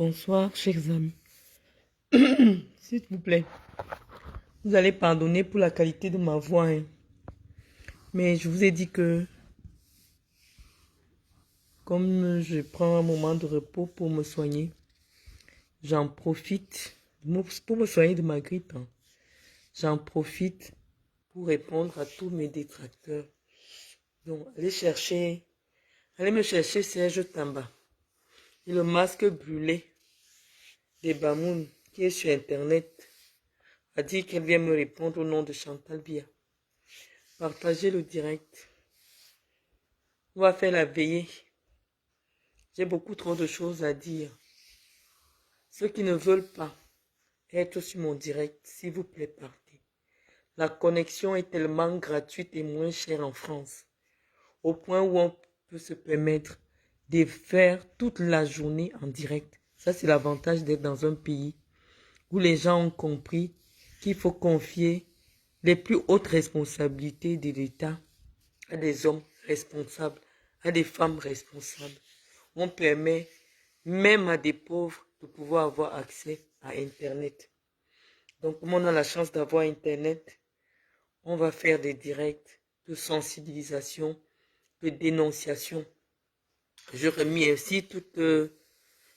Bonsoir, chers amis. S'il vous plaît, vous allez pardonner pour la qualité de ma voix, hein. Mais je vous ai dit que, comme je prends un moment de repos pour me soigner, j'en profite pour me soigner de ma grippe, hein. J'en profite pour répondre à tous mes détracteurs. Donc, allez me chercher Serge Tamba et le masque brûlé des Bamoun qui est sur Internet a dit qu'elle vient me répondre au nom de Chantal Bia. Partagez le direct. On va faire la veillée. J'ai beaucoup trop de choses à dire. Ceux qui ne veulent pas être sur mon direct, s'il vous plaît, partez. La connexion est tellement gratuite et moins chère en France, au point où on peut se permettre de faire toute la journée en direct. Ça, c'est l'avantage d'être dans un pays où les gens ont compris qu'il faut confier les plus hautes responsabilités de l'État à des hommes responsables, à des femmes responsables. On permet même à des pauvres de pouvoir avoir accès à Internet. Donc, comme on a la chance d'avoir Internet, on va faire des directs de sensibilisation, de dénonciation. Je remercie toutes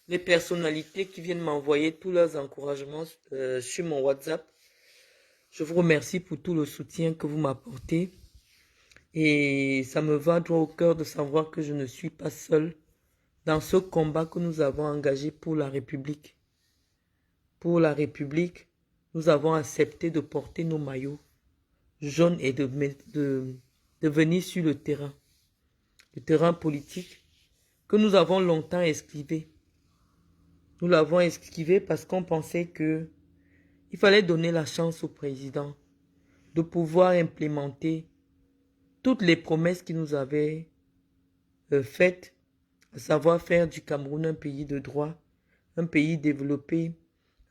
les personnalités qui viennent m'envoyer tous leurs encouragements sur mon WhatsApp. Je vous remercie pour tout le soutien que vous m'apportez. Et ça me va droit au cœur de savoir que je ne suis pas seule dans ce combat que nous avons engagé pour la République. Pour la République, nous avons accepté de porter nos maillots jaunes et de venir sur le terrain politique que nous avons longtemps esquivé. Nous l'avons esquivé parce qu'on pensait que il fallait donner la chance au président de pouvoir implémenter toutes les promesses qu'il nous avait faites, à savoir faire du Cameroun un pays de droit, un pays développé,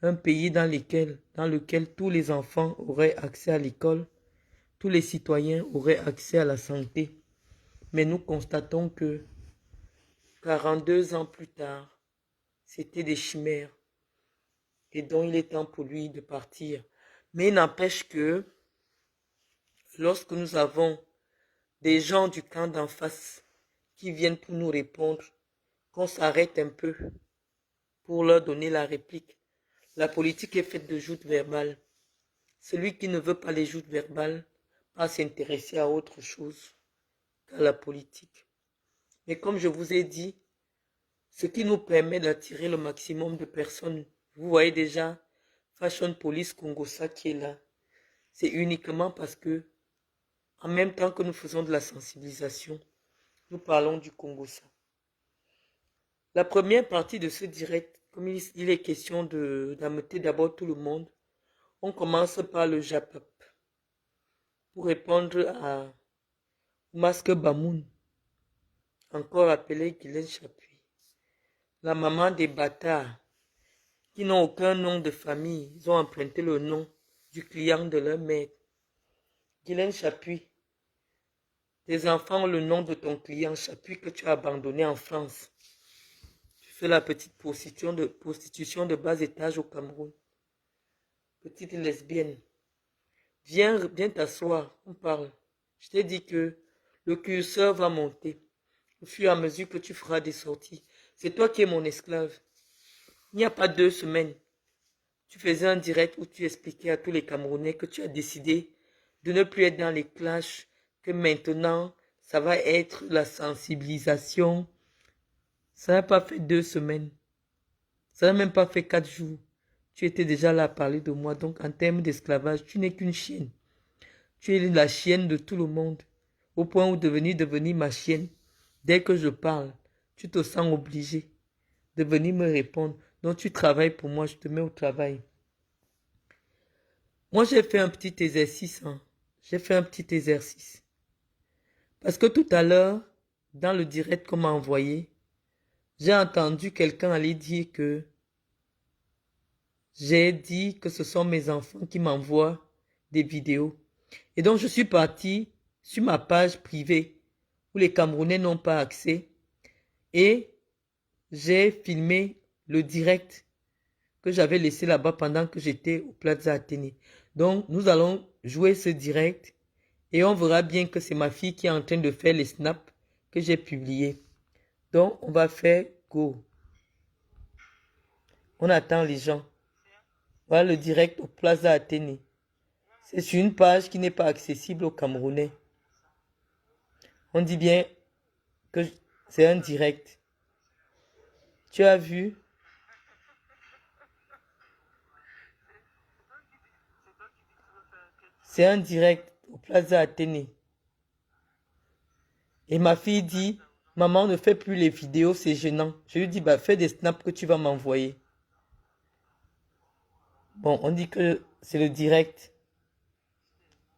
un pays dans lequel tous les enfants auraient accès à l'école, tous les citoyens auraient accès à la santé. Mais nous constatons que 42 ans plus tard, c'était des chimères et dont il est temps pour lui de partir. Mais il n'empêche que lorsque nous avons des gens du camp d'en face qui viennent pour nous répondre, qu'on s'arrête un peu pour leur donner la réplique. La politique est faite de joutes verbales. Celui qui ne veut pas les joutes verbales va s'intéresser à autre chose qu'à la politique. Mais comme je vous ai dit, ce qui nous permet d'attirer le maximum de personnes, vous voyez déjà Fashion Police Congossa qui est là, c'est uniquement parce que, en même temps que nous faisons de la sensibilisation, nous parlons du Congossa. La première partie de ce direct, comme il est question d'ameuter d'abord tout le monde, on commence par le JAPAP pour répondre à Masque Bamoun, encore appelé Guylaine Chapuis, la maman des bâtards qui n'ont aucun nom de famille. Ils ont emprunté le nom du client de leur mère. Guylaine Chapuis, tes enfants ont le nom de ton client Chapuis que tu as abandonné en France. Tu fais la petite prostitution de bas étage au Cameroun. Petite lesbienne. Viens t'asseoir, on parle. Je t'ai dit que le curseur va monter au fur et à mesure que tu feras des sorties. C'est toi qui es mon esclave. Il n'y a pas 2 semaines, tu faisais un direct où tu expliquais à tous les Camerounais que tu as décidé de ne plus être dans les clashs, que maintenant, ça va être la sensibilisation. Ça n'a pas fait 2 semaines. Ça n'a même pas fait 4 jours. Tu étais déjà là à parler de moi. Donc, en termes d'esclavage, tu n'es qu'une chienne. Tu es la chienne de tout le monde. Au point où devenir ma chienne. Dès que je parle, tu te sens obligé de venir me répondre. Donc, tu travailles pour moi, je te mets au travail. Moi, j'ai fait un petit exercice. J'ai fait un petit exercice. Parce que tout à l'heure, dans le direct qu'on m'a envoyé, j'ai entendu quelqu'un aller dire que j'ai dit que ce sont mes enfants qui m'envoient des vidéos. Et donc, je suis partie sur ma page privée où les Camerounais n'ont pas accès et j'ai filmé le direct que j'avais laissé là-bas pendant que j'étais au Plaza Athénée. Donc, nous allons jouer ce direct et on verra bien que c'est ma fille qui est en train de faire les snaps que j'ai publiés. Donc, on va faire go. On attend les gens. Voilà le direct au Plaza Athénée. C'est sur une page qui n'est pas accessible aux Camerounais. On dit bien que c'est un direct. Tu as vu? C'est un direct au Plaza Athénée. Et ma fille dit, maman ne fait plus les vidéos, c'est gênant. Je lui dis, bah fais des snaps que tu vas m'envoyer. Bon, on dit que c'est le direct.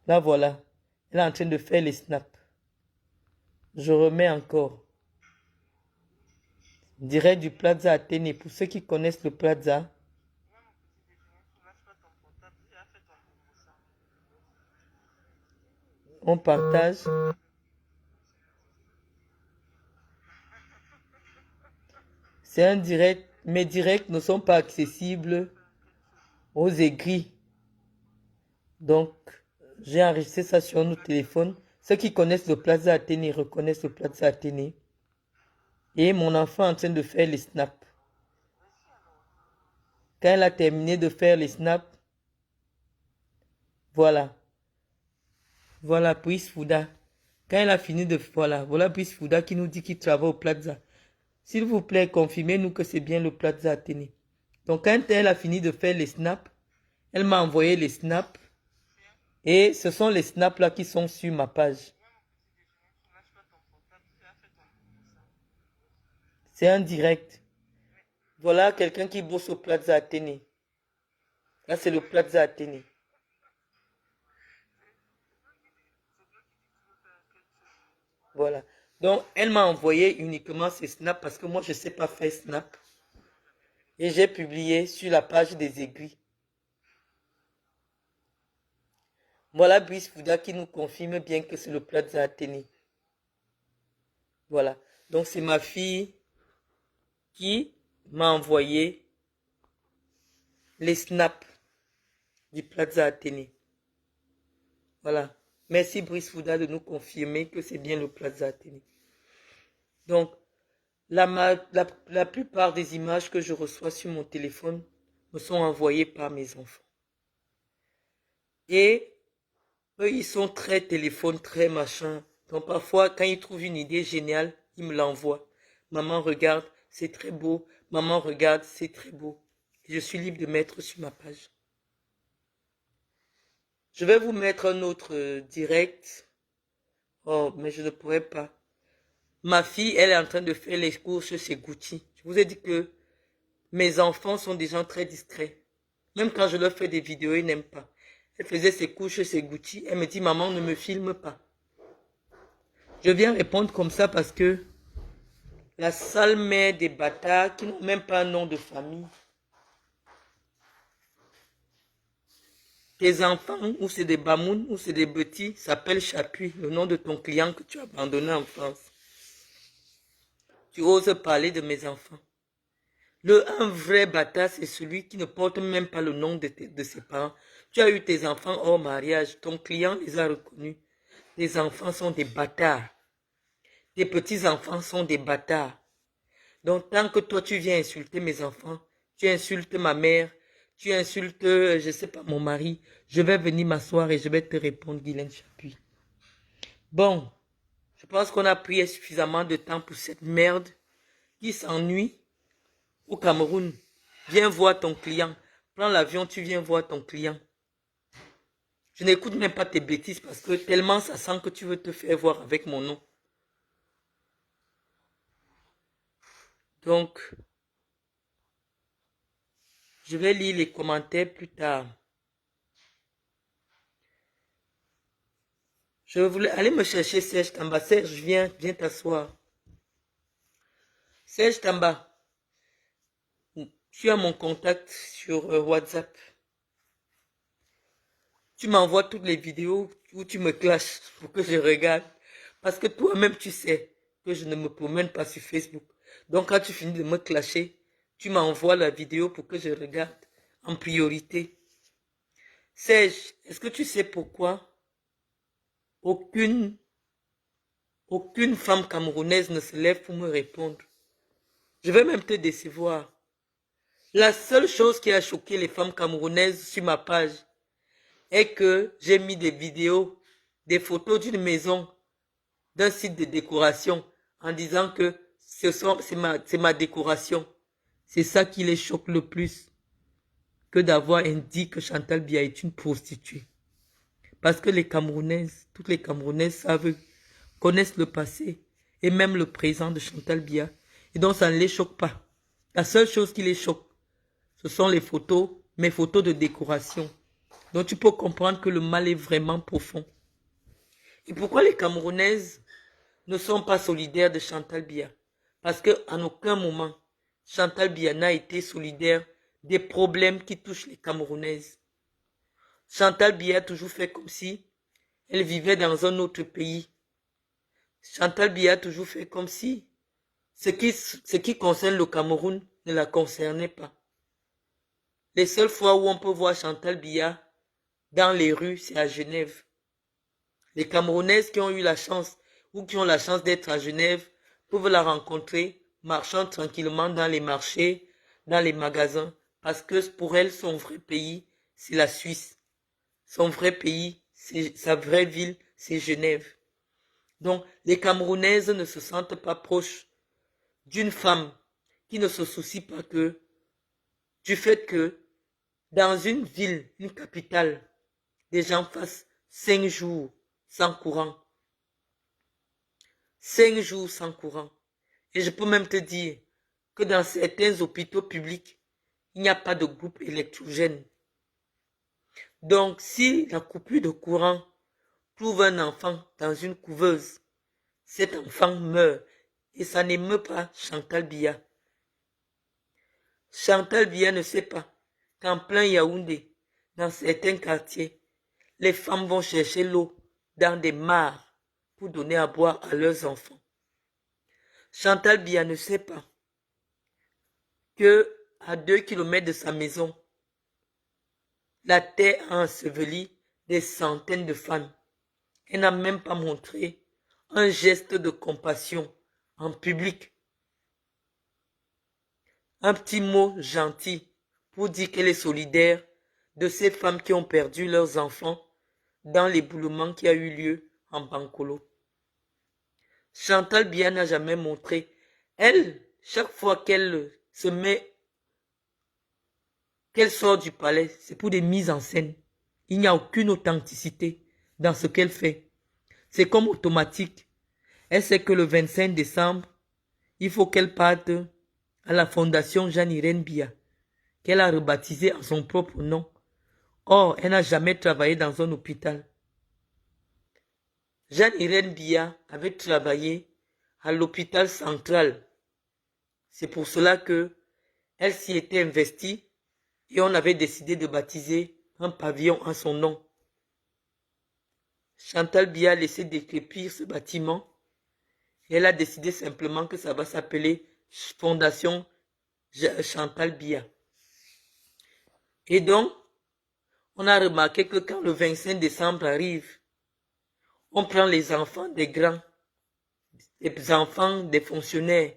Là, voilà. Elle est en train de faire les snaps. Je remets encore. Direct du Plaza Athénée. Pour ceux qui connaissent le Plaza. On partage. C'est un direct. Mes directs ne sont pas accessibles aux aigris. Donc, j'ai enregistré ça sur nos téléphones. Ceux qui connaissent le Plaza Athénée reconnaissent le Plaza Athénée. Et mon enfant est en train de faire les snaps. Quand elle a terminé de faire les snaps, voilà. Voilà Brice Fouda. Quand elle a fini de... Voilà Brice Fouda qui nous dit qu'il travaille au Plaza. S'il vous plaît, confirmez-nous que c'est bien le Plaza Athénée. Donc quand elle a fini de faire les snaps, elle m'a envoyé les snaps. Et ce sont les snaps là qui sont sur ma page. C'est un direct. Voilà quelqu'un qui bosse au Plaza Athénée. Là, c'est le Plaza Athénée. Voilà. Donc, elle m'a envoyé uniquement ces snaps parce que moi, je ne sais pas faire snap. Et j'ai publié sur la page des aiguilles. Voilà Brice Fouda qui nous confirme bien que c'est le Plaza Athénée. Voilà. Donc, c'est ma fille qui m'a envoyé les snaps du Plaza Athénée. Voilà. Merci Brice Fouda de nous confirmer que c'est bien le Plaza Athénée. Donc, la plupart des images que je reçois sur mon téléphone me sont envoyées par mes enfants. Et eux, ils sont très téléphone, très machin. Donc parfois, quand ils trouvent une idée géniale, ils me l'envoient. Maman, regarde, c'est très beau. Maman, regarde, c'est très beau. Et je suis libre de mettre sur ma page. Je vais vous mettre un autre direct. Oh, mais je ne pourrais pas. Ma fille, elle est en train de faire les courses chez Gucci. Je vous ai dit que mes enfants sont des gens très discrets. Même quand je leur fais des vidéos, ils n'aiment pas. Elle faisait ses couches chez Gucci. Elle me dit, maman, ne me filme pas. Je viens répondre comme ça parce que la sale mère des bâtards qui n'ont même pas un nom de famille. Tes enfants, ou c'est des bamouns, ou c'est des petits, s'appellent Chapuis, le nom de ton client que tu as abandonné en France. Tu oses parler de mes enfants. Un vrai bâtard, c'est celui qui ne porte même pas le nom de ses parents. Tu as eu tes enfants hors mariage, ton client les a reconnus. Les enfants sont des bâtards. Tes petits-enfants sont des bâtards. Donc, tant que toi, tu viens insulter mes enfants, tu insultes ma mère, tu insultes, je ne sais pas, mon mari, je vais venir m'asseoir et je vais te répondre, Guylaine Chapuis. Bon, je pense qu'on a pris suffisamment de temps pour cette merde qui s'ennuie au Cameroun. Viens voir ton client. Prends l'avion, tu viens voir ton client. Je n'écoute même pas tes bêtises parce que tellement ça sent que tu veux te faire voir avec mon nom. Donc, je vais lire les commentaires plus tard. Je voulais aller me chercher Serge Tamba. Serge, viens t'asseoir. Serge Tamba, tu as mon contact sur WhatsApp. Tu m'envoies toutes les vidéos où tu me clashes pour que je regarde. Parce que toi-même, tu sais que je ne me promène pas sur Facebook. Donc, quand tu finis de me clasher, tu m'envoies la vidéo pour que je regarde en priorité. Serge, est-ce que tu sais pourquoi aucune femme camerounaise ne se lève pour me répondre? Je vais même te décevoir. La seule chose qui a choqué les femmes camerounaises sur ma page est que j'ai mis des vidéos, des photos d'une maison, d'un site de décoration, en disant que c'est ma décoration. C'est ça qui les choque le plus, que d'avoir indiqué que Chantal Biya est une prostituée. Parce que les Camerounaises, toutes les Camerounaises connaissent le passé et même le présent de Chantal Biya. Et donc ça ne les choque pas. La seule chose qui les choque, ce sont les photos, mes photos de décoration. Donc tu peux comprendre que le mal est vraiment profond. Et pourquoi les Camerounaises ne sont pas solidaires de Chantal Biya? Parce qu'en aucun moment, Chantal Biya n'a été solidaire des problèmes qui touchent les Camerounaises. Chantal Biya a toujours fait comme si elle vivait dans un autre pays. Chantal Biya a toujours fait comme si ce qui concerne le Cameroun ne la concernait pas. Les seules fois où on peut voir Chantal Biya dans les rues, c'est à Genève. Les Camerounaises qui ont eu la chance ou qui ont la chance d'être à Genève peuvent la rencontrer marchant tranquillement dans les marchés, dans les magasins, parce que pour elle, son vrai pays, c'est la Suisse. Son vrai pays, sa vraie ville, c'est Genève. Donc, les Camerounaises ne se sentent pas proches d'une femme qui ne se soucie pas que du fait que dans une ville, une capitale, des gens passent 5 jours sans courant. 5 jours sans courant. Et je peux même te dire que dans certains hôpitaux publics, il n'y a pas de groupe électrogène. Donc, si la coupure de courant trouve un enfant dans une couveuse, cet enfant meurt. Et ça n'émeut pas Chantal Biya. Chantal Biya ne sait pas qu'en plein Yaoundé, dans certains quartiers, les femmes vont chercher l'eau dans des mares pour donner à boire à leurs enfants. Chantal Biya ne sait pas que à 2 kilomètres de sa maison, la terre a enseveli des centaines de femmes. Elle n'a même pas montré un geste de compassion en public. Un petit mot gentil pour dire qu'elle est solidaire de ces femmes qui ont perdu leurs enfants dans l'éboulement qui a eu lieu en Bankolo. Chantal Biya n'a jamais montré. Elle, chaque fois qu'elle qu'elle sort du palais, c'est pour des mises en scène. Il n'y a aucune authenticité dans ce qu'elle fait. C'est comme automatique. Elle sait que le 25 décembre, il faut qu'elle parte à la fondation Jeanne-Irène Biya, qu'elle a rebaptisée en son propre nom. Or, elle n'a jamais travaillé dans un hôpital. Jeanne-Irène Biya avait travaillé à l'hôpital central. C'est pour cela que elle s'y était investie et on avait décidé de baptiser un pavillon en son nom. Chantal Biya a laissé décrépir ce bâtiment et elle a décidé simplement que ça va s'appeler Fondation Chantal Biya. Et donc, on a remarqué que quand le 25 décembre arrive, on prend les enfants des grands, les enfants des fonctionnaires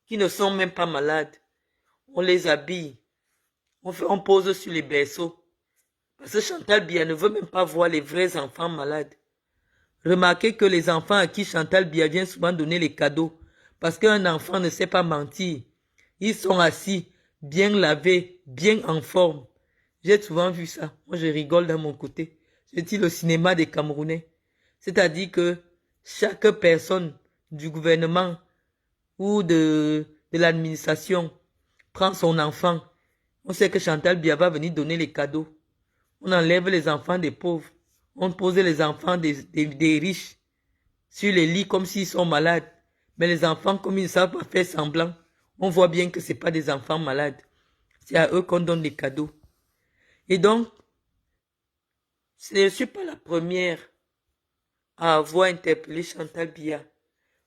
qui ne sont même pas malades. On les habille, on pose sur les berceaux. Parce que Chantal Biya ne veut même pas voir les vrais enfants malades. Remarquez que les enfants à qui Chantal Biya vient souvent donner les cadeaux, parce qu'un enfant ne sait pas mentir, ils sont assis, bien lavés, bien en forme. J'ai souvent vu ça. Moi, je rigole d'un mon côté. Je dis le cinéma des Camerounais. C'est-à-dire que chaque personne du gouvernement ou de l'administration prend son enfant. On sait que Chantal Biya va venir donner les cadeaux. On enlève les enfants des pauvres. On pose les enfants des riches sur les lits comme s'ils sont malades. Mais les enfants, comme ils ne savent pas faire semblant, on voit bien que ce n'est pas des enfants malades. C'est à eux qu'on donne les cadeaux. Et donc, je ne suis pas la première à avoir interpellé Chantal Biya.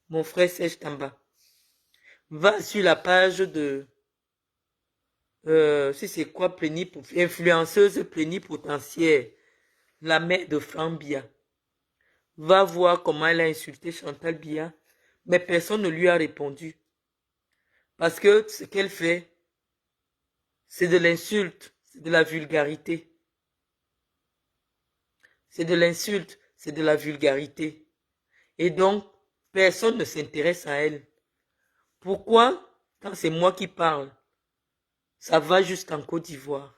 Mon frère Serge Tamba. Va sur la page de si c'est quoi, influenceuse plénipotentiaire, la mère de Franck Biya. Va voir comment elle a insulté Chantal Biya, mais personne ne lui a répondu. Parce que ce qu'elle fait, c'est de l'insulte, c'est de la vulgarité. C'est de l'insulte, c'est de la vulgarité. Et donc, personne ne s'intéresse à elle. Pourquoi, quand c'est moi qui parle, ça va jusqu'en Côte d'Ivoire?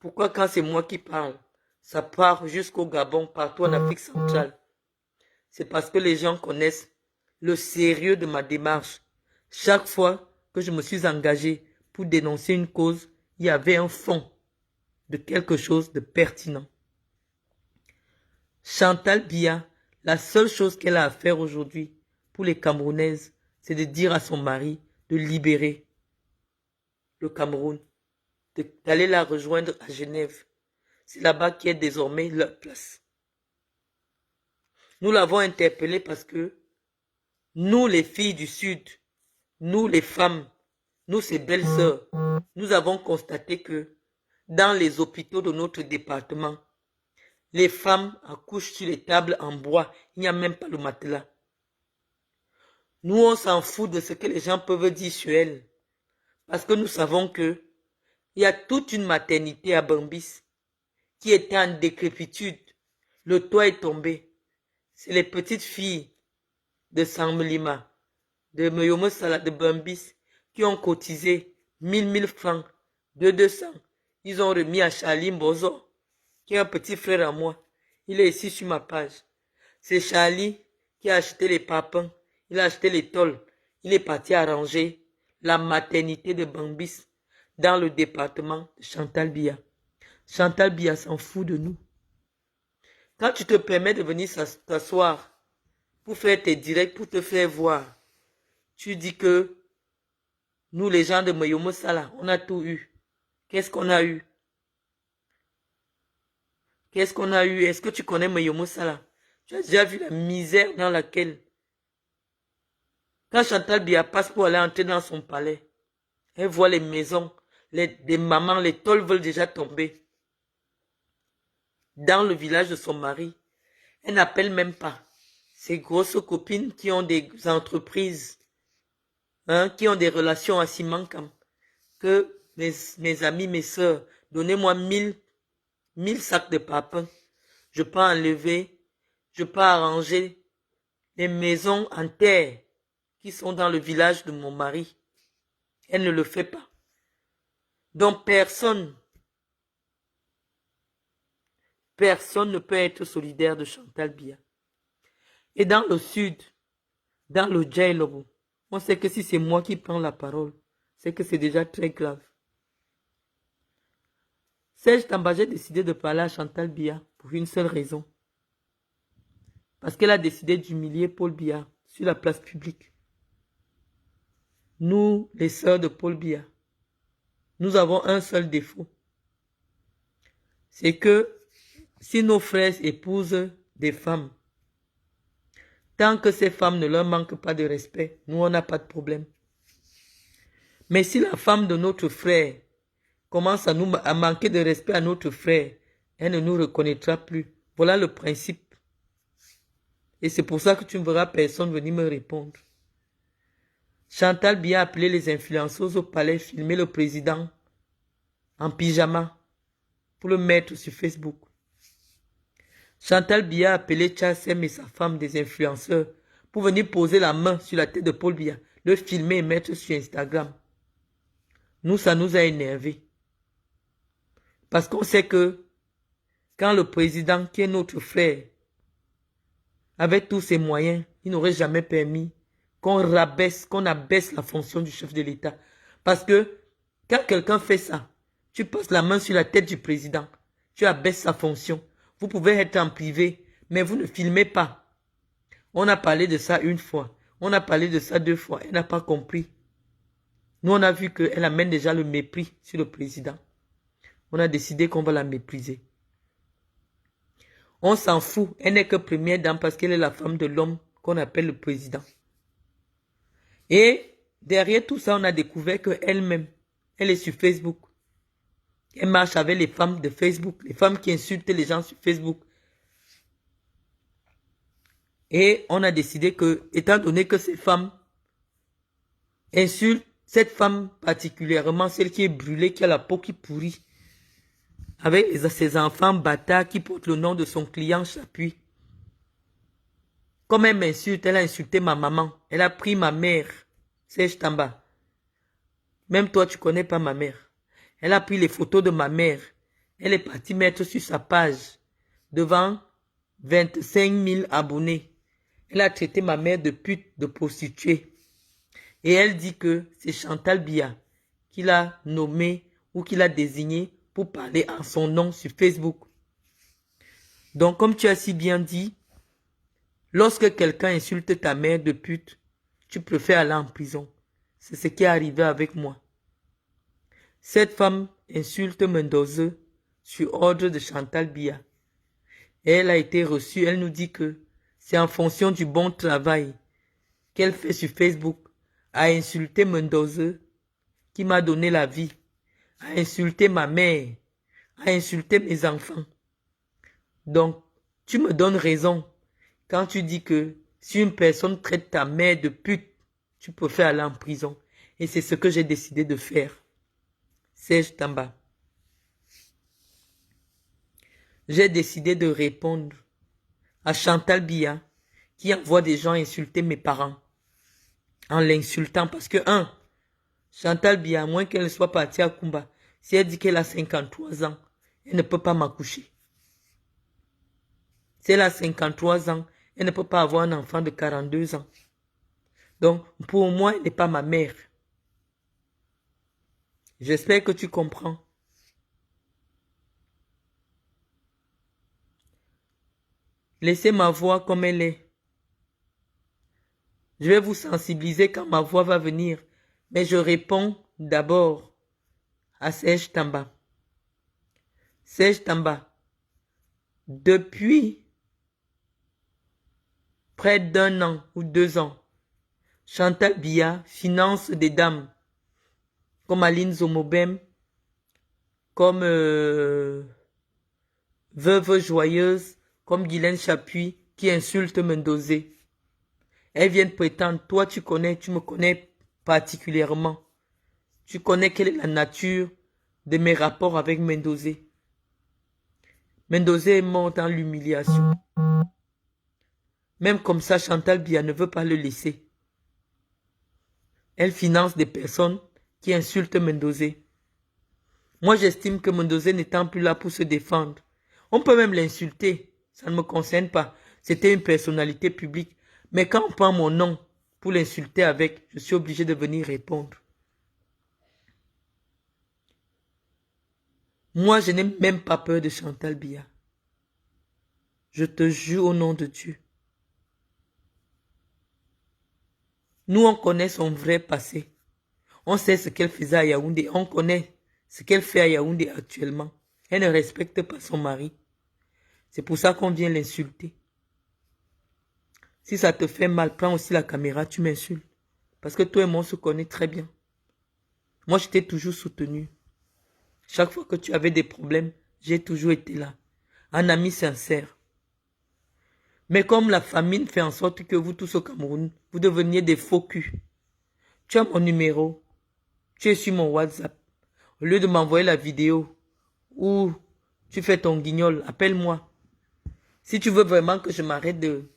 Pourquoi, quand c'est moi qui parle, ça part jusqu'au Gabon, partout en Afrique centrale? C'est parce que les gens connaissent le sérieux de ma démarche. Chaque fois que je me suis engagé pour dénoncer une cause, il y avait un fond de quelque chose de pertinent. Chantal Biya, la seule chose qu'elle a à faire aujourd'hui pour les Camerounaises, c'est de dire à son mari de libérer le Cameroun, d'aller la rejoindre à Genève. C'est là-bas qu'il y a désormais leur place. Nous l'avons interpellée parce que nous, les filles du Sud, nous, les femmes, nous, ses belles-sœurs, nous avons constaté que dans les hôpitaux de notre département, les femmes accouchent sur les tables en bois. Il n'y a même pas le matelas. Nous, on s'en fout de ce que les gens peuvent dire sur elles. Parce que nous savons que il y a toute une maternité à Bambis qui était en décrépitude. Le toit est tombé. C'est les petites filles de Samlima, de Moyomo Sala, de Bambis, qui ont cotisé 1000 francs, 200. Ils ont remis à Charlie Mbozo, qui est un petit frère à moi. Il est ici sur ma page. C'est Charlie qui a acheté les papins, il a acheté les tôles. Il est parti arranger la maternité de Bambis dans le département de Chantal Biya. Chantal Biya s'en fout de nous. Quand tu te permets de venir t'asseoir pour faire tes directs, pour te faire voir, tu dis que nous, les gens de Moyomo Sala, on a tout eu. Qu'est-ce qu'on a eu? Qu'est-ce qu'on a eu? Est-ce que tu connais Moyomo Sala? Tu as déjà vu la misère dans laquelle, quand Chantal Biya passe pour aller entrer dans son palais, elle voit les maisons, des mamans, les tôles veulent déjà tomber. Dans le village de son mari, elle n'appelle même pas ses grosses copines qui ont des entreprises, qui ont des relations à Simankam, que mes amis, mes soeurs, donnez-moi 1000 sacs de papins. Je peux enlever, je peux arranger les maisons en terre qui sont dans le village de mon mari. Elle ne le fait pas. Donc personne ne peut être solidaire de Chantal Biya. Et dans le sud, dans le Djailobo, on sait que si c'est moi qui prends la parole, c'est que c'est déjà très grave. Serge Tambadje a décidé de parler à Chantal Biya pour une seule raison. Parce qu'elle a décidé d'humilier Paul Biya sur la place publique. Nous, les sœurs de Paul Biya, nous avons un seul défaut. C'est que si nos frères épousent des femmes, tant que ces femmes ne leur manquent pas de respect, nous, on n'a pas de problème. Mais si la femme de notre frère commence à manquer de respect à notre frère, elle ne nous reconnaîtra plus. Voilà le principe. Et c'est pour ça que tu ne verras personne venir me répondre. Chantal Biya a appelé les influenceuses au palais filmer le président en pyjama pour le mettre sur Facebook. Chantal Biya a appelé Tchassem et sa femme des influenceurs pour venir poser la main sur la tête de Paul Biya, le filmer et mettre sur Instagram. Nous, ça nous a énervés. Parce qu'on sait que quand le président, qui est notre frère, avec tous ses moyens, il n'aurait jamais permis qu'on abaisse la fonction du chef de l'État. Parce que quand quelqu'un fait ça, tu passes la main sur la tête du président, tu abaisses sa fonction. Vous pouvez être en privé, mais vous ne filmez pas. On a parlé de ça une fois, on a parlé de ça 2 fois, elle n'a pas compris. Nous, on a vu qu'elle amène déjà le mépris sur le président. On a décidé qu'on va la mépriser. On s'en fout, elle n'est que première dame parce qu'elle est la femme de l'homme qu'on appelle le président. Et derrière tout ça, on a découvert qu'elle-même, Elle est sur Facebook. Elle marche avec les femmes de Facebook, les femmes qui insultent les gens sur Facebook. Et on a décidé que, étant donné que ces femmes insultent cette femme particulièrement, celle qui est brûlée, qui a la peau qui pourrit, avec ses enfants bâtards qui portent le nom de son client Chapuis. Comme elle m'insulte, elle a insulté ma maman. Elle a pris ma mère, Serge Tamba. Même toi, tu connais pas ma mère. Elle a pris les photos de ma mère. Elle est partie mettre sur sa page, devant 25 000 abonnés. Elle a traité ma mère de pute, de prostituée. Et elle dit que c'est Chantal Biya qui l'a nommé ou qui l'a désigné pour parler en son nom sur Facebook. Donc, comme tu as si bien dit, lorsque quelqu'un insulte ta mère de pute, tu préfères aller en prison. C'est ce qui est arrivé avec moi. Cette femme insulte Mendoza sur ordre de Chantal Biya. Et elle a été reçue, elle nous dit que c'est en fonction du bon travail qu'elle fait sur Facebook, à insulter Mendoza, qui m'a donné la vie, à insulter ma mère, à insulter mes enfants. Donc, tu me donnes raison quand tu dis que si une personne traite ta mère de pute, tu préfères aller en prison. Et c'est ce que j'ai décidé de faire. Serge Tamba. J'ai décidé de répondre à Chantal Biya qui envoie des gens insulter mes parents en l'insultant parce que, Chantal Biya, à moins qu'elle soit partie à Kumba, si elle dit qu'elle a 53 ans, elle ne peut pas m'accoucher. Si elle a 53 ans, elle ne peut pas avoir un enfant de 42 ans. Donc, pour moi, elle n'est pas ma mère. J'espère que tu comprends. Laissez ma voix comme elle est. Je vais vous sensibiliser quand ma voix va venir. Mais je réponds d'abord à Serge Tamba. Serge Tamba, depuis près d'1 an ou 2 ans, Chantal Biya finance des dames comme Aline Zomobem, comme Veuve Joyeuse, comme Guylaine Chapuis, qui insulte Mendoza. Elles viennent prétendre, toi tu me connais particulièrement. Tu connais quelle est la nature de mes rapports avec Mendoza. Mendoza est mort dans l'humiliation. Même comme ça, Chantal Biya ne veut pas le laisser. Elle finance des personnes qui insultent Mendoza. Moi, j'estime que Mendoza n'étant plus là pour se défendre. On peut même l'insulter. Ça ne me concerne pas. C'était une personnalité publique. Mais quand on prend mon nom pour l'insulter avec, je suis obligé de venir répondre. Moi, je n'ai même pas peur de Chantal Biya. Je te jure au nom de Dieu. Nous, on connaît son vrai passé. On sait ce qu'elle faisait à Yaoundé. On connaît ce qu'elle fait à Yaoundé actuellement. Elle ne respecte pas son mari. C'est pour ça qu'on vient l'insulter. Si ça te fait mal, prends aussi la caméra, tu m'insultes. Parce que toi et moi, on se connaît très bien. Moi, je t'ai toujours soutenu. Chaque fois que tu avais des problèmes, j'ai toujours été là. Un ami sincère. Mais comme la famine fait en sorte que vous tous au Cameroun, vous deveniez des faux culs. Tu as mon numéro. Tu es sur mon WhatsApp. Au lieu de m'envoyer la vidéo où tu fais ton guignol, appelle-moi. Si tu veux vraiment que je m'arrête de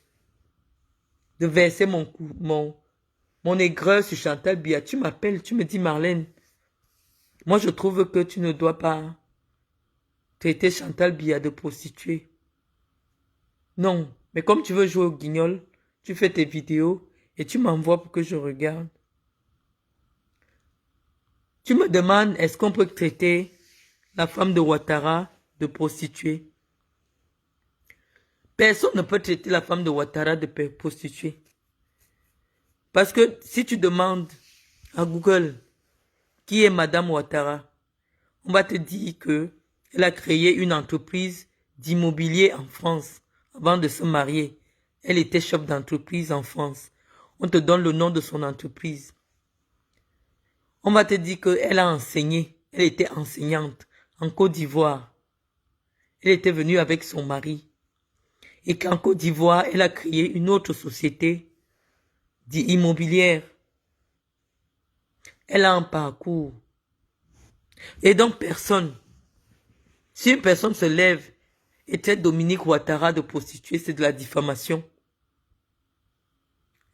verser mon aigreur sur Chantal Biya, tu m'appelles, tu me dis Marlène, moi je trouve que tu ne dois pas traiter Chantal Biya de prostituée. Non, mais comme tu veux jouer au guignol, tu fais tes vidéos et tu m'envoies pour que je regarde. Tu me demandes, est-ce qu'on peut traiter la femme de Ouattara de prostituée? Personne ne peut traiter la femme de Ouattara de prostituée. Parce que si tu demandes à Google qui est Madame Ouattara, on va te dire qu'elle a créé une entreprise d'immobilier en France avant de se marier. Elle était chef d'entreprise en France. On te donne le nom de son entreprise. On va te dire qu'elle a enseigné. Elle était enseignante en Côte d'Ivoire. Elle était venue avec son mari. Et qu'en Côte d'Ivoire, elle a créé une autre société immobilière. Elle a un parcours. Et donc personne, si une personne se lève et traite Dominique Ouattara de prostituée, c'est de la diffamation.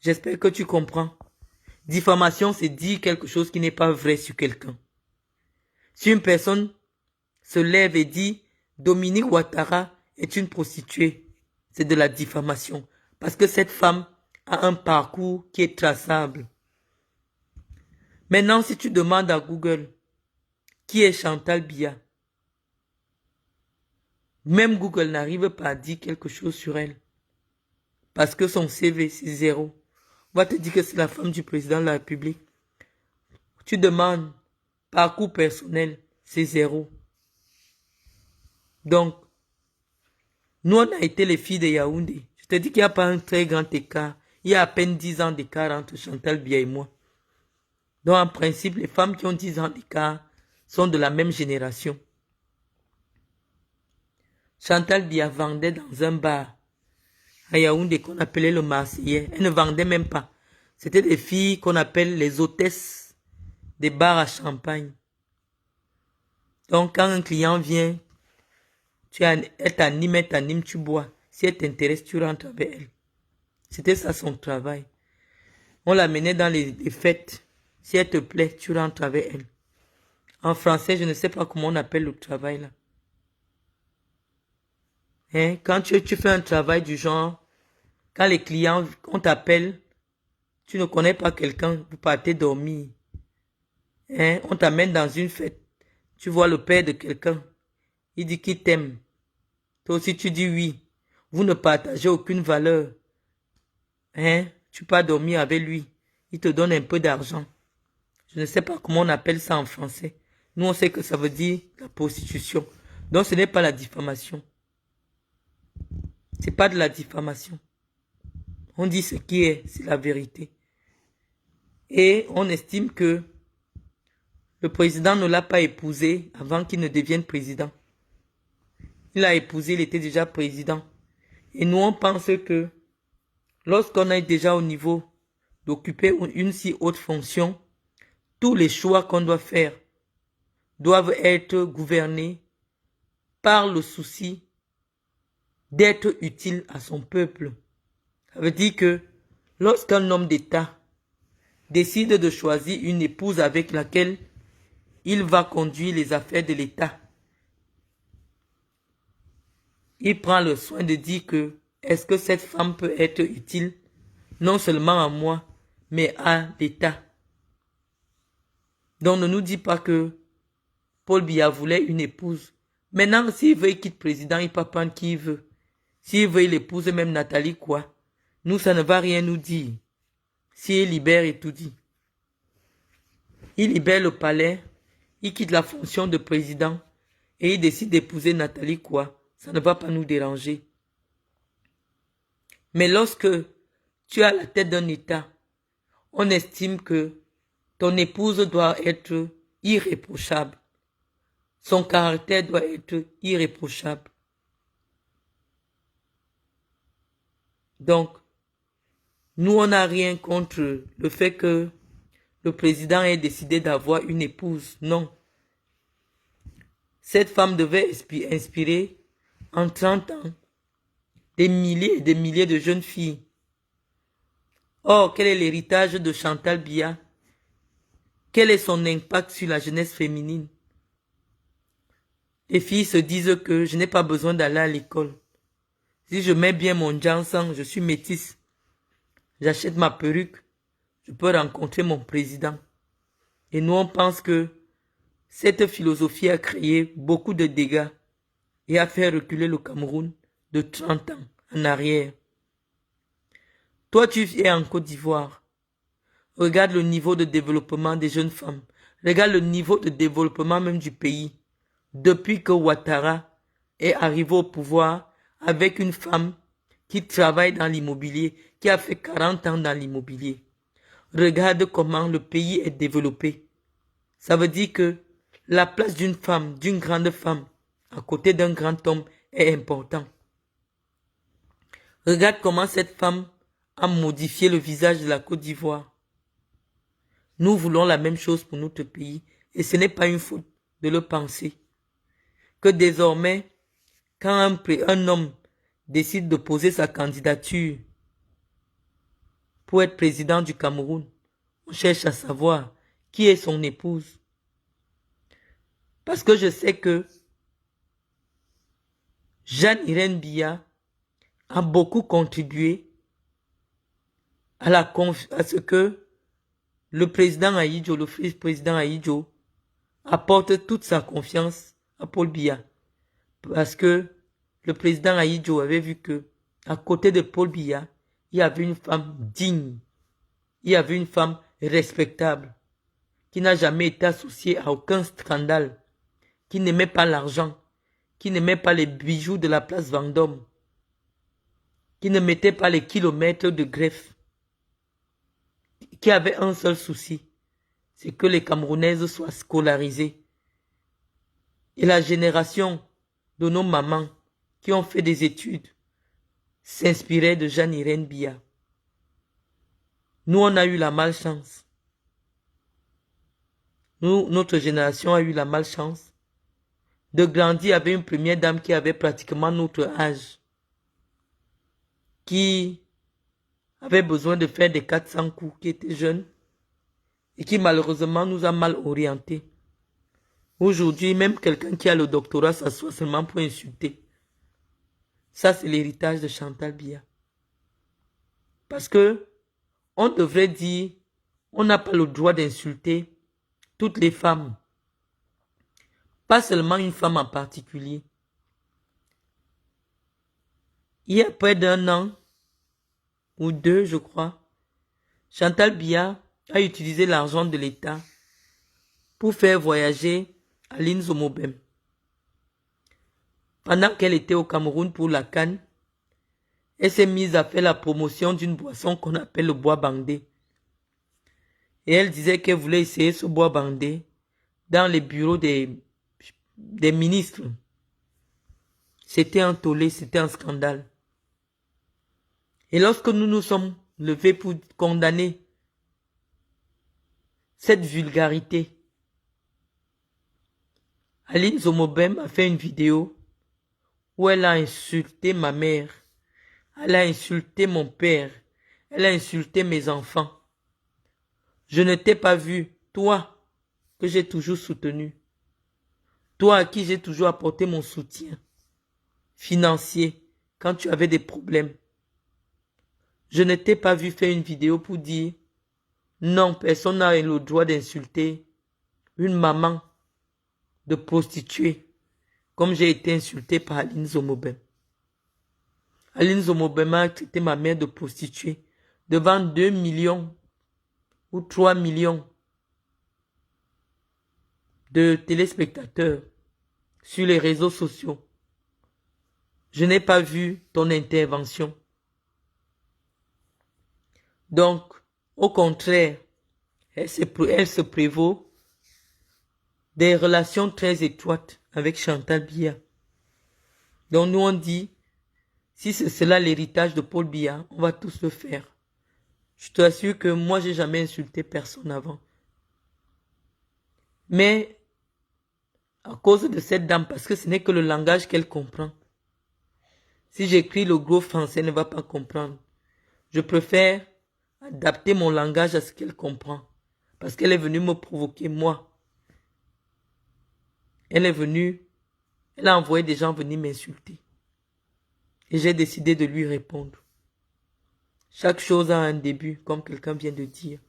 J'espère que tu comprends. Diffamation, c'est dire quelque chose qui n'est pas vrai sur quelqu'un. Si une personne se lève et dit Dominique Ouattara est une prostituée, c'est de la diffamation. Parce que cette femme a un parcours qui est traçable. Maintenant, si tu demandes à Google qui est Chantal Biya, même Google n'arrive pas à dire quelque chose sur elle. Parce que son CV, c'est 0. On va te dire que c'est la femme du président de la République. Tu demandes parcours personnel, c'est 0. Donc, nous, on a été les filles de Yaoundé. Je te dis qu'il n'y a pas un très grand écart. Il y a à peine 10 ans d'écart entre Chantal Biya et moi. Donc, en principe, les femmes qui ont 10 ans d'écart sont de la même génération. Chantal Biya vendait dans un bar à Yaoundé qu'on appelait le Marseillais. Elle ne vendait même pas. C'était des filles qu'on appelle les hôtesses des bars à champagne. Donc, quand un client vient, elle t'anime, tu bois. Si elle t'intéresse, tu rentres avec elle. C'était ça son travail. On la menait dans les fêtes. Si elle te plaît, tu rentres avec elle. En français, je ne sais pas comment on appelle le travail là. Hein? Quand tu fais un travail du genre, quand les clients, on t'appelle, tu ne connais pas quelqu'un, vous partez dormir. Hein? On t'amène dans une fête. Tu vois le père de quelqu'un. Il dit qu'il t'aime. Toi aussi tu dis oui. Vous ne partagez aucune valeur. Hein? Tu pars dormir avec lui. Il te donne un peu d'argent. Je ne sais pas comment on appelle ça en français. Nous, on sait que ça veut dire la prostitution. Donc, ce n'est pas la diffamation. C'est pas de la diffamation. On dit ce qui est, c'est la vérité. Et on estime que le président ne l'a pas épousée avant qu'il ne devienne président. Il l'a épousée, il était déjà président. Et nous, on pense que lorsqu'on est déjà au niveau d'occuper une si haute fonction, tous les choix qu'on doit faire doivent être gouvernés par le souci d'être utile à son peuple. Ça veut dire que lorsqu'un homme d'État décide de choisir une épouse avec laquelle il va conduire les affaires de l'État, il prend le soin de dire que est-ce que cette femme peut être utile non seulement à moi, mais à l'État. Donc ne nous dis pas que Paul Biya voulait une épouse. Maintenant, s'il veut, il quitte président, il peut prendre qui il veut. S'il veut, il épouse même Nathalie quoi. Nous, ça ne va rien nous dire. S'il libère et tout dit. Il libère le palais, il quitte la fonction de président et il décide d'épouser Nathalie quoi. Ça ne va pas nous déranger. Mais lorsque tu as la tête d'un État, on estime que ton épouse doit être irréprochable. Son caractère doit être irréprochable. Donc, nous, on n'a rien contre le fait que le président ait décidé d'avoir une épouse. Non. Cette femme devait inspirer en 30 ans des milliers et des milliers de jeunes filles. Or, quel est l'héritage de Chantal Biya? Quel est son impact sur la jeunesse féminine? Les filles se disent que je n'ai pas besoin d'aller à l'école. Si je mets bien mon jansan, je suis métisse. J'achète ma perruque, je peux rencontrer mon président. Et nous, on pense que cette philosophie a créé beaucoup de dégâts et a fait reculer le Cameroun de 30 ans en arrière. Toi, tu es en Côte d'Ivoire. Regarde le niveau de développement des jeunes femmes. Regarde le niveau de développement même du pays. Depuis que Ouattara est arrivé au pouvoir avec une femme qui travaille dans l'immobilier, qui a fait 40 ans dans l'immobilier. Regarde comment le pays est développé. Ça veut dire que la place d'une femme, d'une grande femme, à côté d'un grand homme est important. Regarde comment cette femme a modifié le visage de la Côte d'Ivoire. Nous voulons la même chose pour notre pays et ce n'est pas une faute de le penser. Que désormais, quand un homme décide de poser sa candidature pour être président du Cameroun, on cherche à savoir qui est son épouse. Parce que je sais que Jeanne-Irène Biya a beaucoup contribué à ce que le président Ahidjo, le vice-président Ahidjo, apporte toute sa confiance à Paul Biya. Parce que le président Ahidjo avait vu que à côté de Paul Biya, il y avait une femme digne, il y avait une femme respectable, qui n'a jamais été associée à aucun scandale, qui n'aimait pas l'argent, qui n'aimait pas les bijoux de la place Vendôme, qui ne mettait pas les kilomètres de greffe, qui avait un seul souci, c'est que les Camerounaises soient scolarisées. Et la génération de nos mamans qui ont fait des études s'inspirait de Jeanne-Irène Biya. Nous, on a eu la malchance. Notre génération a eu la malchance de grandir avec une première dame qui avait pratiquement notre âge, qui avait besoin de faire des 400 coups, qui était jeune et qui malheureusement nous a mal orientés. Aujourd'hui, même quelqu'un qui a le doctorat s'assoit seulement pour insulter. Ça, c'est l'héritage de Chantal Biya. Parce que on devrait dire, on n'a pas le droit d'insulter toutes les femmes. Pas seulement une femme en particulier. Il y a près d'un an, ou deux, je crois, Chantal Biya a utilisé l'argent de l'État pour faire voyager Aline Zomobem. Pendant qu'elle était au Cameroun pour la CAN, elle s'est mise à faire la promotion d'une boisson qu'on appelle le bois bandé. Et elle disait qu'elle voulait essayer ce bois bandé dans les bureaux des ministres. C'était un tollé, c'était un scandale. Et lorsque nous nous sommes levés pour condamner cette vulgarité, Aline Zomobem a fait une vidéo où elle a insulté ma mère, elle a insulté mon père, elle a insulté mes enfants. Je ne t'ai pas vu, toi, que j'ai toujours soutenu, toi à qui j'ai toujours apporté mon soutien financier quand tu avais des problèmes. Je ne t'ai pas vu faire une vidéo pour dire non, personne n'a le droit d'insulter une maman de prostituée comme j'ai été insulté par Aline Zomobem. Aline Zomobem a traité ma mère de prostituée devant 2 millions ou 3 millions de téléspectateurs sur les réseaux sociaux. Je n'ai pas vu ton intervention. Donc, au contraire, elle se prévaut des relations très étroites avec Chantal Biya. Donc nous on dit, si c'est cela l'héritage de Paul Biya, on va tous le faire. Je t'assure que moi j'ai jamais insulté personne avant. Mais à cause de cette dame, parce que ce n'est que le langage qu'elle comprend. Si j'écris le gros français, elle ne va pas comprendre. Je préfère adapter mon langage à ce qu'elle comprend. Parce qu'elle est venue me provoquer, moi. Elle a envoyé des gens venir m'insulter. Et j'ai décidé de lui répondre. Chaque chose a un début, comme quelqu'un vient de dire.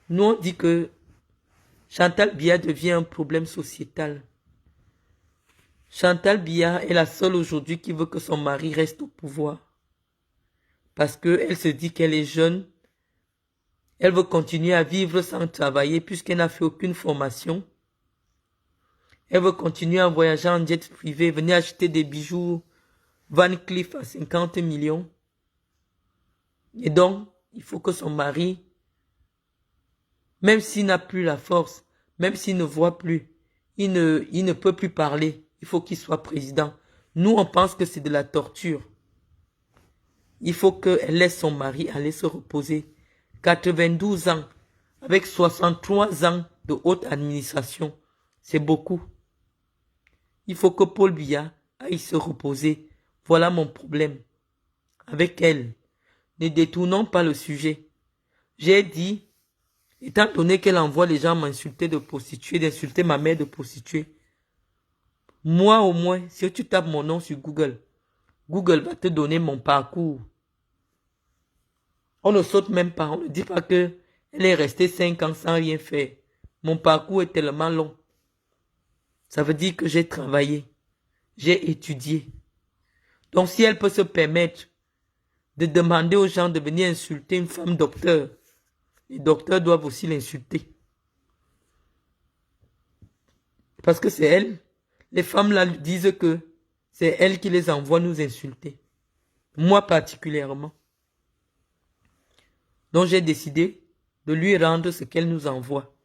Nous, on dit que Chantal Biya devient un problème sociétal. Chantal Biya est la seule aujourd'hui qui veut que son mari reste au pouvoir. Parce qu'elle se dit qu'elle est jeune. Elle veut continuer à vivre sans travailler puisqu'elle n'a fait aucune formation. Elle veut continuer à voyager en jet privé, venir acheter des bijoux Van Cleef à 50 millions. Et donc, il faut que son mari Même s'il n'a plus la force, même s'il ne voit plus, il ne peut plus parler. Il faut qu'il soit président. Nous, on pense que c'est de la torture. Il faut qu'elle laisse son mari aller se reposer. 92 ans, avec 63 ans de haute administration, c'est beaucoup. Il faut que Paul Biya aille se reposer. Voilà mon problème avec elle. Ne détournons pas le sujet. J'ai dit, étant donné qu'elle envoie les gens m'insulter de prostituée, d'insulter ma mère de prostituée, moi au moins, si tu tapes mon nom sur Google, Google va te donner mon parcours. On ne saute même pas, on ne dit pas que elle est restée 5 ans sans rien faire. Mon parcours est tellement long. Ça veut dire que j'ai travaillé, j'ai étudié. Donc si elle peut se permettre de demander aux gens de venir insulter une femme docteur, les docteurs doivent aussi l'insulter. Parce que c'est elle. Les femmes là disent que c'est elle qui les envoie nous insulter. Moi particulièrement. Donc j'ai décidé de lui rendre ce qu'elle nous envoie.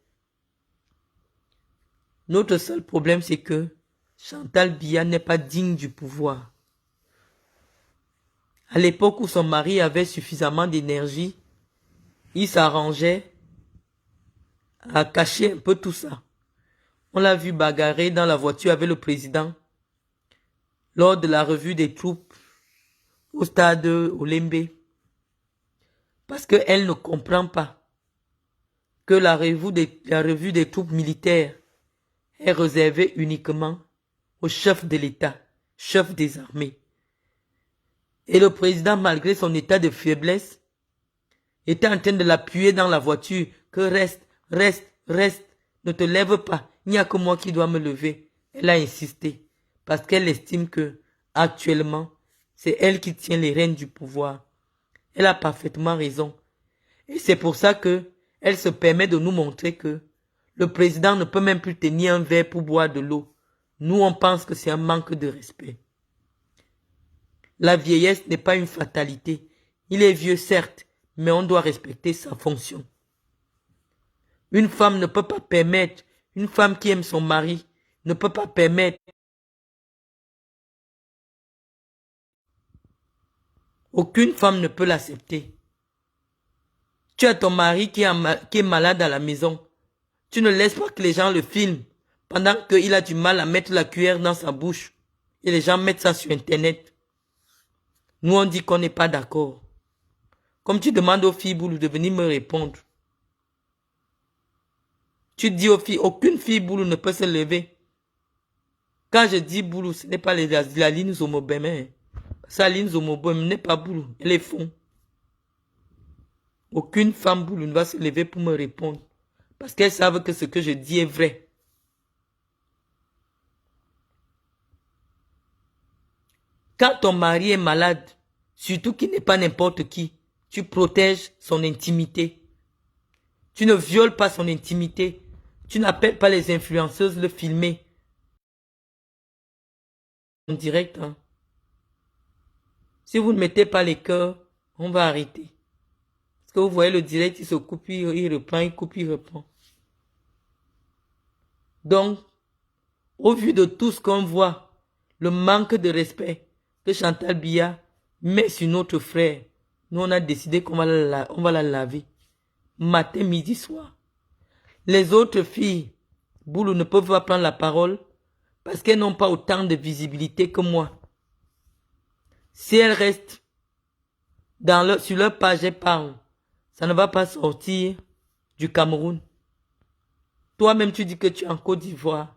Notre seul problème, c'est que Chantal Biya n'est pas digne du pouvoir. À l'époque où son mari avait suffisamment d'énergie, il s'arrangeait à cacher un peu tout ça. On l'a vu bagarrer dans la voiture avec le président lors de la revue des troupes au stade Olembe. Parce qu'elle ne comprend pas que la revue des troupes militaires est réservée uniquement au chef de l'État, chef des armées. Et le président, malgré son état de faiblesse, était en train de l'appuyer dans la voiture, que reste, ne te lève pas, il n'y a que moi qui dois me lever. Elle a insisté, parce qu'elle estime que, actuellement, c'est elle qui tient les rênes du pouvoir. Elle a parfaitement raison. Et c'est pour ça que elle se permet de nous montrer que le président ne peut même plus tenir un verre pour boire de l'eau. Nous, on pense que c'est un manque de respect. La vieillesse n'est pas une fatalité. Il est vieux, certes, mais on doit respecter sa fonction. Une femme ne peut pas permettre, une femme qui aime son mari, ne peut pas permettre. Aucune femme ne peut l'accepter. Tu as ton mari qui est malade à la maison. Tu ne laisses pas que les gens le filment pendant qu'il a du mal à mettre la cuillère dans sa bouche. Et les gens mettent ça sur Internet. Nous, on dit qu'on n'est pas d'accord. Comme tu demandes aux filles Boulou de venir me répondre. Tu dis aux filles, aucune fille Boulou ne peut se lever. Quand je dis Boulou, ce n'est pas la ligne Zomobeme. Sa ligne Zomobeme n'est pas Boulou, elle est fond. Aucune femme Boulou ne va se lever pour me répondre. Parce qu'elles savent que ce que je dis est vrai. Quand ton mari est malade, surtout qu'il n'est pas n'importe qui, tu protèges son intimité. Tu ne violes pas son intimité. Tu n'appelles pas les influenceuses le filmer. En direct, hein. Si vous ne mettez pas les cœurs, on va arrêter. Parce que vous voyez le direct, il se coupe, il reprend, il coupe, il reprend. Donc, au vu de tout ce qu'on voit, le manque de respect que Chantal Biya met sur notre frère, nous on a décidé qu'on va la laver. Matin, midi, soir. Les autres filles, Boulou, ne peuvent pas prendre la parole parce qu'elles n'ont pas autant de visibilité que moi. Si elles restent sur leur page, elles parlent, ça ne va pas sortir du Cameroun. Toi-même, tu dis que tu es en Côte d'Ivoire.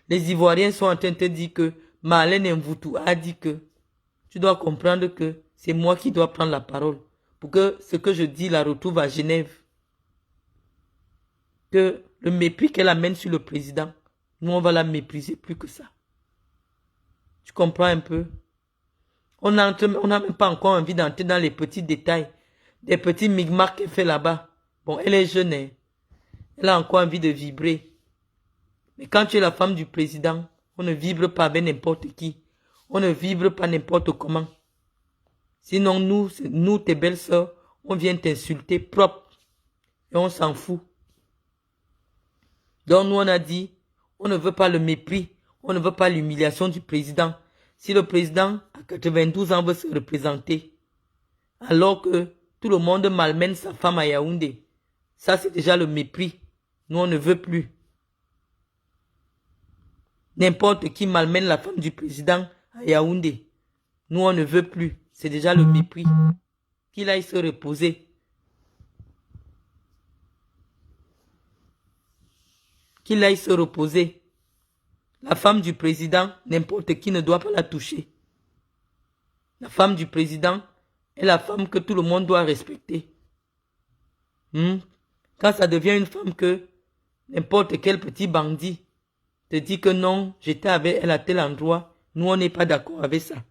Les Ivoiriens sont en train de te dire que Marlène Mvoutou a dit que tu dois comprendre que c'est moi qui dois prendre la parole pour que ce que je dis la retrouve à Genève. Que le mépris qu'elle amène sur le président, nous on va la mépriser plus que ça. Tu comprends un peu? On n'a même pas encore envie d'entrer dans les petits détails, des petits migmarques qu'elle fait là-bas. Bon, elle est jeune, hein. Elle a encore envie de vibrer. Mais quand tu es la femme du président, on ne vibre pas avec n'importe qui. On ne vibre pas n'importe comment. Sinon, nous, tes belles sœurs, on vient t'insulter propre. Et on s'en fout. Donc nous on a dit, on ne veut pas le mépris, on ne veut pas l'humiliation du président. Si le président à 92 ans veut se représenter, alors que tout le monde malmène sa femme à Yaoundé, ça c'est déjà le mépris. Nous on ne veut plus. N'importe qui malmène la femme du président à Yaoundé, nous on ne veut plus. C'est déjà le mépris. Qu'il aille se reposer. Qu'il aille se reposer. La femme du président, n'importe qui ne doit pas la toucher. La femme du président est la femme que tout le monde doit respecter. Quand ça devient une femme que n'importe quel petit bandit te dit que non, j'étais avec elle à tel endroit, nous on n'est pas d'accord avec ça.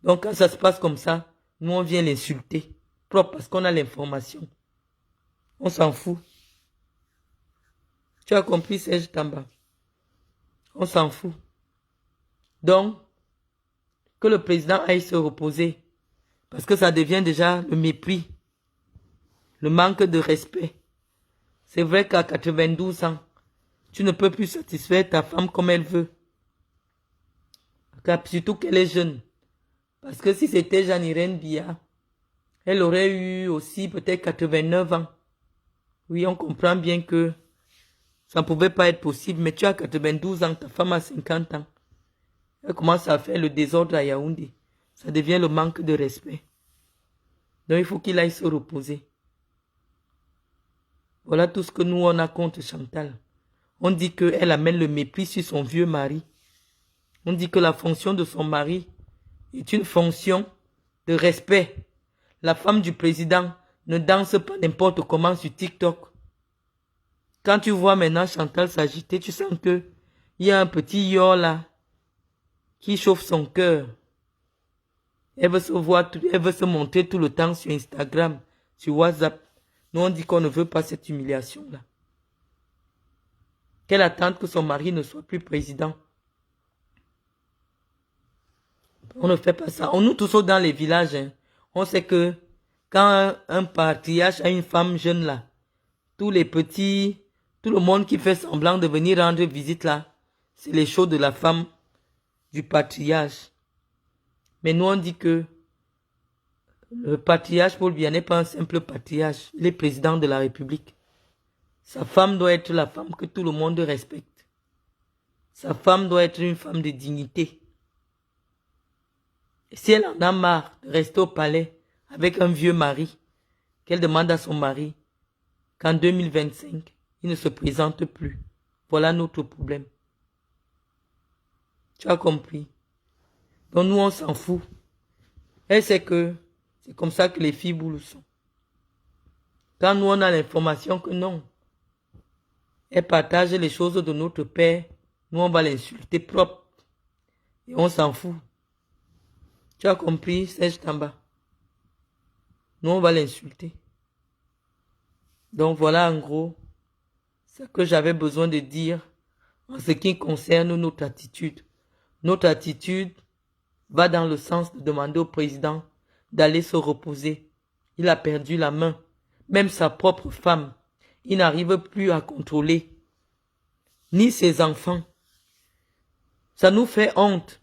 Donc quand ça se passe comme ça, nous on vient l'insulter. Propre parce qu'on a l'information. On s'en fout. Tu as compris, Serge Tamba? On s'en fout. Donc, que le président aille se reposer. Parce que ça devient déjà le mépris. Le manque de respect. C'est vrai qu'à 92 ans, tu ne peux plus satisfaire ta femme comme elle veut. Surtout qu'elle est jeune. Parce que si c'était Jeanne-Irène Bia, elle aurait eu aussi peut-être 89 ans. Oui, on comprend bien que ça ne pouvait pas être possible, mais tu as 92 ans, ta femme a 50 ans. Elle commence à faire le désordre à Yaoundé. Ça devient le manque de respect. Donc il faut qu'il aille se reposer. Voilà tout ce que nous on a contre Chantal. On dit qu'elle amène le mépris sur son vieux mari. On dit que la fonction de son mari est une fonction de respect. La femme du président ne danse pas n'importe comment sur TikTok. Quand tu vois maintenant Chantal s'agiter, tu sens que il y a un petit yo là qui chauffe son cœur. Elle veut se voir, elle veut se montrer tout le temps sur Instagram, sur WhatsApp. Nous on dit qu'on ne veut pas cette humiliation là. Qu'elle attend que son mari ne soit plus président. On ne fait pas ça. On nous tous dans les villages. On sait que quand un patriarche a une femme jeune là, tous les petits, tout le monde qui fait semblant de venir rendre visite là, c'est les shows de la femme du patriarche. Mais nous on dit que le patriarche Paul Biya n'est pas un simple patriarche, il est président de la République. Sa femme doit être la femme que tout le monde respecte. Sa femme doit être une femme de dignité. Et si elle en a marre de rester au palais avec un vieux mari, qu'elle demande à son mari qu'en 2025, il ne se présente plus. Voilà notre problème. Tu as compris? Donc nous, on s'en fout. Elle sait que c'est comme ça que les filles boulot sont. Quand nous, on a l'information que non, elle partage les choses de notre père, nous, on va l'insulter propre. Et on s'en fout. Tu as compris, Serge Tamba? Nous, on va l'insulter. Donc voilà en gros ce que j'avais besoin de dire en ce qui concerne notre attitude. Notre attitude va dans le sens de demander au président d'aller se reposer. Il a perdu la main. Même sa propre femme, il n'arrive plus à contrôler. Ni ses enfants. Ça nous fait honte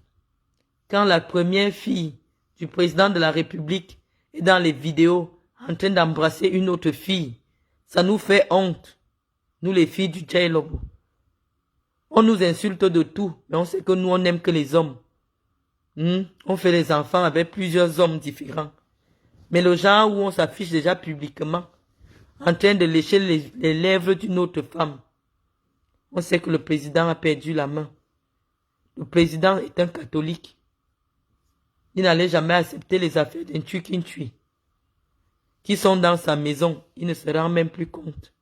quand la première fille du président de la République est dans les vidéos en train d'embrasser une autre fille. Ça nous fait honte, nous les filles du Djailobo. On nous insulte de tout, mais on sait que nous, on n'aime que les hommes. On fait les enfants avec plusieurs hommes différents. Mais le genre où on s'affiche déjà publiquement, en train de lécher les lèvres d'une autre femme, on sait que le président a perdu la main. Le président est un catholique. Il n'allait jamais accepter les affaires d'un tue qui sont dans sa maison. Il ne se rend même plus compte.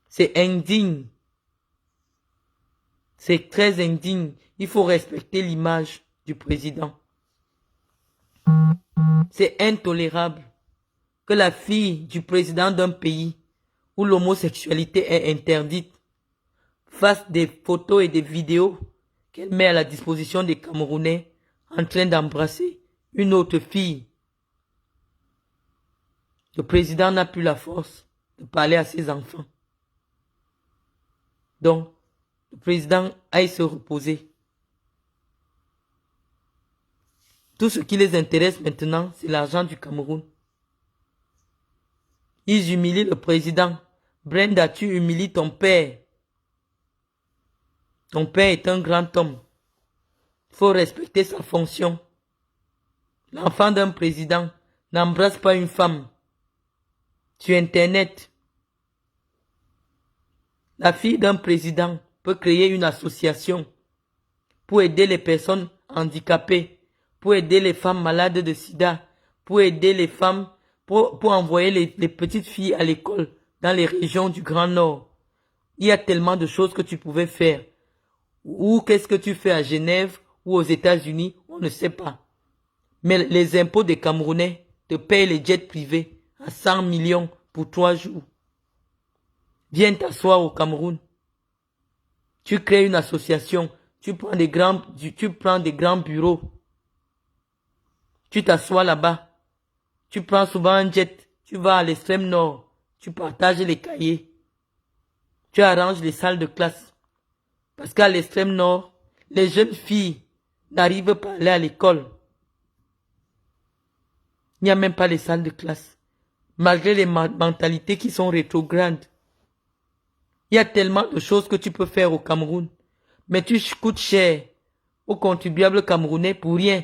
C'est indigne. C'est très indigne. Il faut respecter l'image du président. C'est intolérable que la fille du président d'un pays où l'homosexualité est interdite fasse des photos et des vidéos qu'elle met à la disposition des Camerounais en train d'embrasser une autre fille. Le président n'a plus la force de parler à ses enfants. Donc, le président aille se reposer. Tout ce qui les intéresse maintenant, c'est l'argent du Cameroun. Ils humilient le président. Brenda, tu humilies ton père. Ton père est un grand homme. Il faut respecter sa fonction. L'enfant d'un président n'embrasse pas une femme. Sur Internet, la fille d'un président peut créer une association pour aider les personnes handicapées, pour aider les femmes malades de sida, pour aider les femmes, pour envoyer les petites filles à l'école dans les régions du Grand Nord. Il y a tellement de choses que tu pouvais faire. Ou qu'est-ce que tu fais à Genève ou aux États-Unis, on ne sait pas. Mais les impôts des Camerounais te payent les jets privés à 100 millions pour 3 jours. Viens t'asseoir au Cameroun. Tu crées une association, tu prends des grands bureaux. Tu t'assois là-bas. Tu prends souvent un jet, tu vas à l'extrême nord, tu partages les cahiers. Tu arranges les salles de classe. Parce qu'à l'extrême nord, les jeunes filles n'arrivent pas à aller à l'école. Il n'y a même pas les salles de classe. Malgré les mentalités qui sont rétrogrades. Il y a tellement de choses que tu peux faire au Cameroun. Mais tu coûtes cher aux contribuables camerounais pour rien.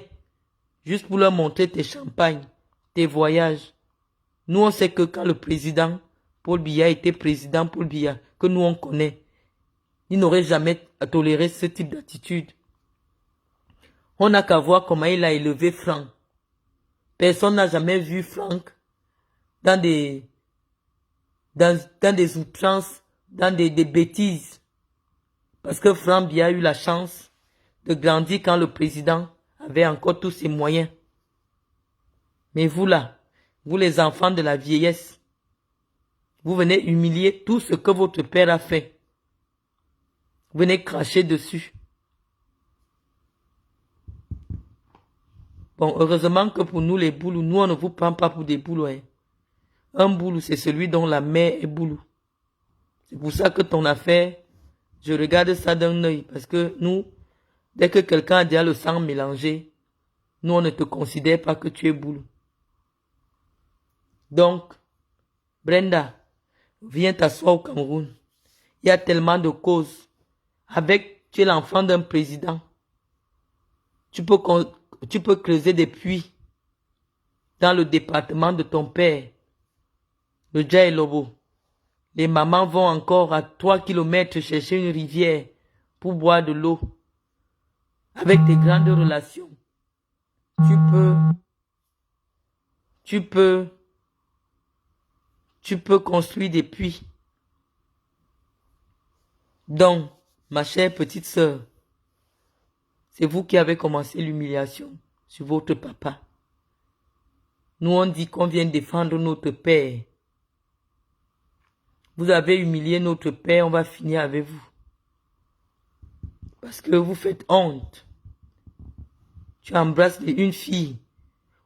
Juste pour leur montrer tes champagnes, tes voyages. Nous, on sait que quand le président Paul Biya était président Paul Biya, que nous on connaît, il n'aurait jamais toléré ce type d'attitude. On n'a qu'à voir comment il a élevé Franck. Personne n'a jamais vu Franck dans des outrances, dans des bêtises. Parce que Franck Biya a eu la chance de grandir quand le président avait encore tous ses moyens. Mais vous là, vous les enfants de la vieillesse, vous venez humilier tout ce que votre père a fait. Vous venez cracher dessus. Bon, heureusement que pour nous les boulous, nous on ne vous prend pas pour des boulous. Hein. Un boulou, c'est celui dont la mère est boulou. C'est pour ça que ton affaire, je regarde ça d'un œil. Parce que nous, dès que quelqu'un a déjà le sang mélangé, nous on ne te considère pas que tu es boulou. Donc, Brenda, viens t'asseoir au Cameroun. Il y a tellement de causes. Tu es l'enfant d'un président. Tu peux creuser des puits dans le département de ton père, le Djaï Lobo. Les mamans vont encore à 3 kilomètres chercher une rivière pour boire de l'eau. Avec tes grandes relations, tu peux construire des puits. Donc, ma chère petite sœur, c'est vous qui avez commencé l'humiliation sur votre papa. Nous, on dit qu'on vient défendre notre père. Vous avez humilié notre père, on va finir avec vous. Parce que vous faites honte. Tu embrasses une fille.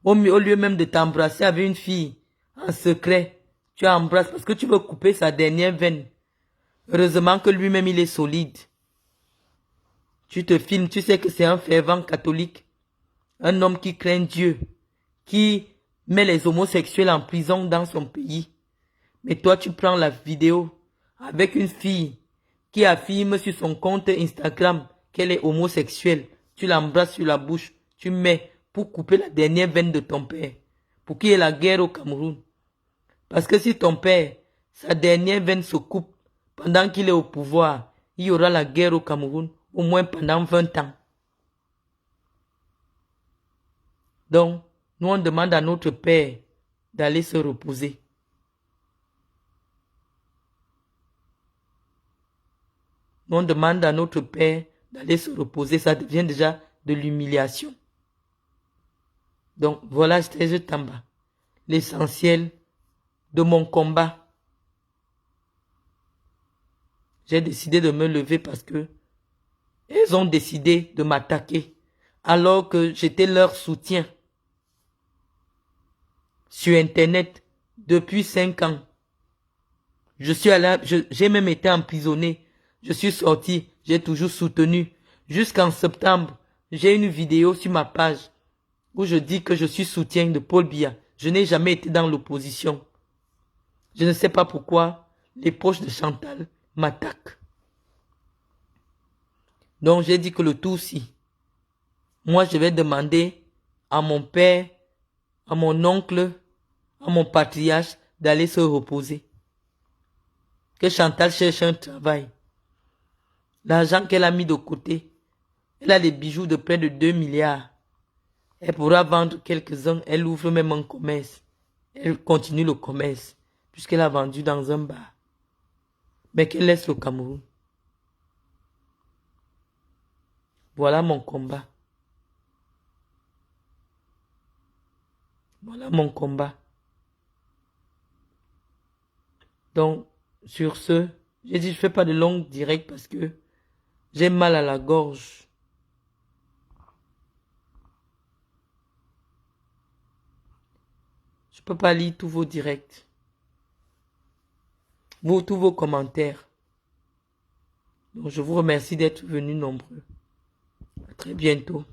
Au lieu même de t'embrasser avec une fille, en secret, tu embrasses parce que tu veux couper sa dernière veine. Heureusement que lui-même, il est solide. Tu te filmes, tu sais que c'est un fervent catholique. Un homme qui craint Dieu. Qui met les homosexuels en prison dans son pays. Mais toi, tu prends la vidéo avec une fille qui affirme sur son compte Instagram qu'elle est homosexuelle. Tu l'embrasses sur la bouche. Tu mets pour couper la dernière veine de ton père. Pour qu'il y ait la guerre au Cameroun. Parce que si ton père, sa dernière veine se coupe pendant qu'il est au pouvoir, il y aura la guerre au Cameroun au moins pendant 20 ans. Donc, nous on demande à notre père d'aller se reposer. Nous on demande à notre père d'aller se reposer. Ça devient déjà de l'humiliation. Donc, voilà Thérèse Tamba. L'essentiel de mon combat. J'ai décidé de me lever parce que elles ont décidé de m'attaquer alors que j'étais leur soutien. Sur Internet, depuis 5 ans. J'ai même été emprisonné. Je suis sorti, j'ai toujours soutenu. Jusqu'en septembre, j'ai une vidéo sur ma page où je dis que je suis soutien de Paul Biya. Je n'ai jamais été dans l'opposition. Je ne sais pas pourquoi les proches de Chantal m'attaquent. Donc j'ai dit que le tout-ci, moi je vais demander à mon père, à mon oncle, à mon patriarche d'aller se reposer. Que Chantal cherche un travail. L'argent qu'elle a mis de côté, elle a des bijoux de près de 2 milliards. Elle pourra vendre quelques-uns, elle ouvre même un commerce. Elle continue le commerce, puisqu'elle a vendu dans un bar. Mais qu'elle laisse le Cameroun. Voilà mon combat. Voilà mon combat. Donc, sur ce, j'ai dit je ne fais pas de longue direct parce que j'ai mal à la gorge. Je ne peux pas lire tous vos directs. Tous vos commentaires. Donc, je vous remercie d'être venus nombreux. À très bientôt.